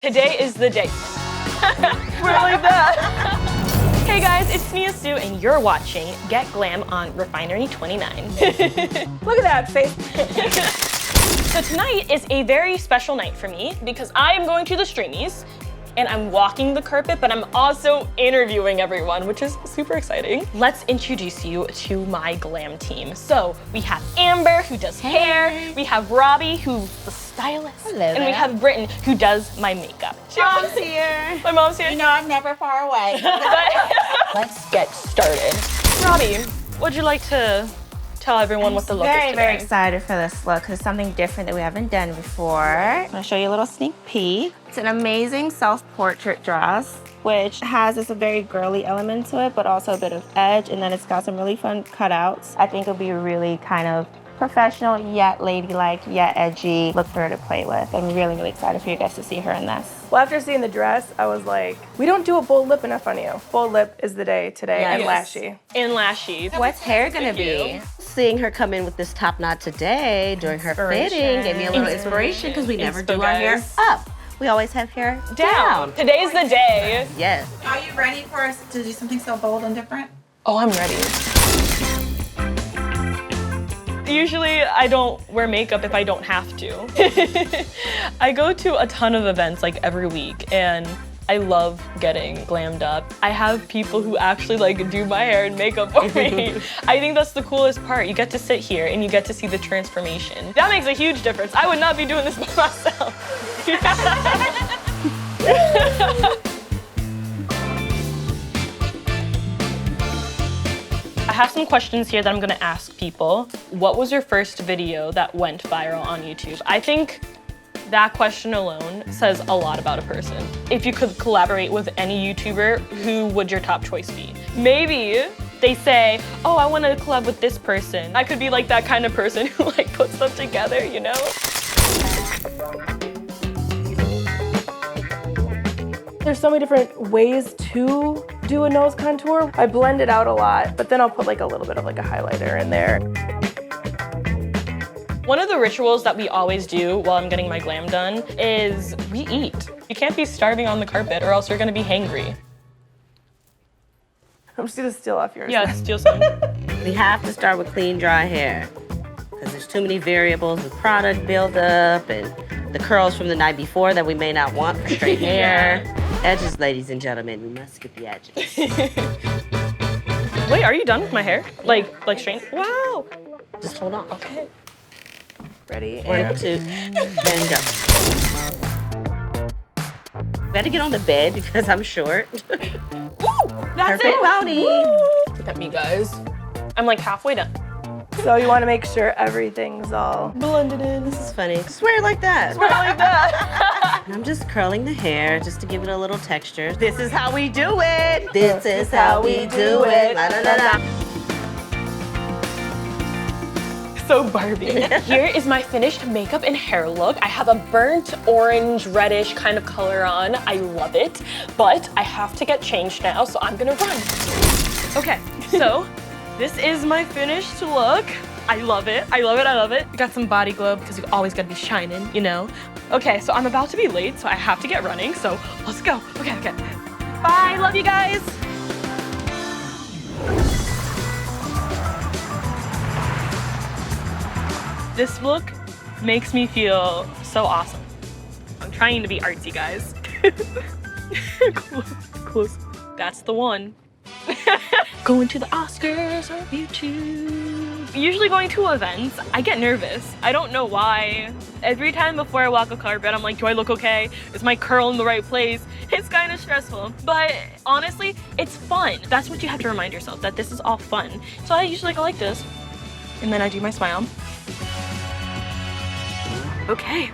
Today is the day. We're like that. Hey guys, it's Nia Sioux and you're watching Get Glam on Refinery29. Look at that face. So tonight is a very special night for me because I am going to the Streamys and I'm walking the carpet, but I'm also interviewing everyone, which is super exciting. Let's introduce you to my glam team. So we have Amber, who does hair. We have Robbie, who's the stylist. Hello and we there. have Britton, who does my makeup. Mom's here. My mom's here. You know I'm never far away. Let's get started. Robbie, would you like to tell everyone what the look is today? Very excited for this look because it's something different that we haven't done before. I'm gonna show you a little sneak peek. It's an amazing self-portrait dress, which has this very girly element to it, but also a bit of edge, and then it's got some really fun cutouts. I think it'll be a really kind of professional, yet ladylike, yet edgy look for her to play with. I'm really excited for you guys to see her in this. Well, after seeing the dress, I was like, we don't do a bold lip enough on you. Bold lip is the day today, and lashy. And lashy. What's hair gonna be? Seeing her come in with this top knot today during her fitting gave me a little inspiration because we never do our hair up. We always have hair down. Today's the day. Yes. Are you ready for us to do something so bold and different? Oh, I'm ready. Usually I don't wear makeup if I don't have to. I go to a ton of events like every week and I love getting glammed up. I have people who actually like do my hair and makeup for me. I think that's the coolest part. You get to sit here and you get to see the transformation. That makes a huge difference. I would not be doing this by myself. I have some questions here that I'm gonna ask people. What was your first video that went viral on YouTube? I think that question alone says a lot about a person. If you could collaborate with any YouTuber, who would your top choice be? Maybe they say, oh, I want to collab with this person. I could be like that kind of person who like puts them together, you know? There's so many different ways to do a nose contour. I blend it out a lot, but then I'll put like a little bit of like a highlighter in there. One of the rituals that we always do while I'm getting my glam done is we eat. You can't be starving on the carpet or else you're gonna be hangry. I'm just gonna steal off yours. Yeah, steal some. We have to start with clean, dry hair because there's too many variables with product buildup and the curls from the night before that we may not want for straight hair. Edges, ladies and gentlemen, we must get the edges. Wait, are you done with my hair? Like straight? Wow. Just hold on. Okay. Ready? 1, 2, and go. Better get on the bed because I'm short. That's Perfect body. Look at me, guys. I'm like halfway done. So you want to make sure everything's all Blended in. This is funny. Swear it like that. Swear like that. And I'm just curling the hair just to give it a little texture. This is how we do it. This is how we do it. La, la, la, la. So Barbie. Here is my finished makeup and hair look. I have a burnt orange, reddish kind of color on. I love it, but I have to get changed now, so I'm gonna run. Okay, so this is my finished look. I love it, I love it, I love it. You got some body glow because you always gotta be shining, you know? Okay, so I'm about to be late, so I have to get running, so let's go. Okay. Bye, love you guys. This look makes me feel so awesome. I'm trying to be artsy, guys. Close. That's the one. Going to the Oscars of YouTube. Usually going to events, I get nervous. I don't know why. Every time before I walk a carpet, I'm like, do I look okay? Is my curl in the right place? It's kind of stressful, but honestly, it's fun. That's what you have to remind yourself, that this is all fun. So I usually go like this, and then I do my smile. Okay,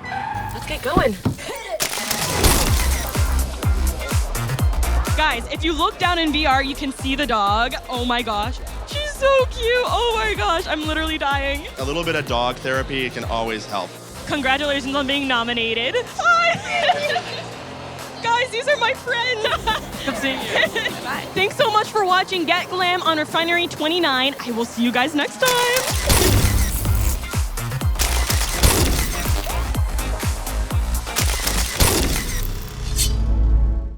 let's get going. Guys, if you look down in VR, you can see the dog. Oh my gosh, she's so cute. Oh my gosh, I'm literally dying. A little bit of dog therapy can always help. Congratulations on being nominated. Guys, these are my friends. Good seeing you. Bye. Thanks so much for watching Get Glam on Refinery29. I will see you guys next time.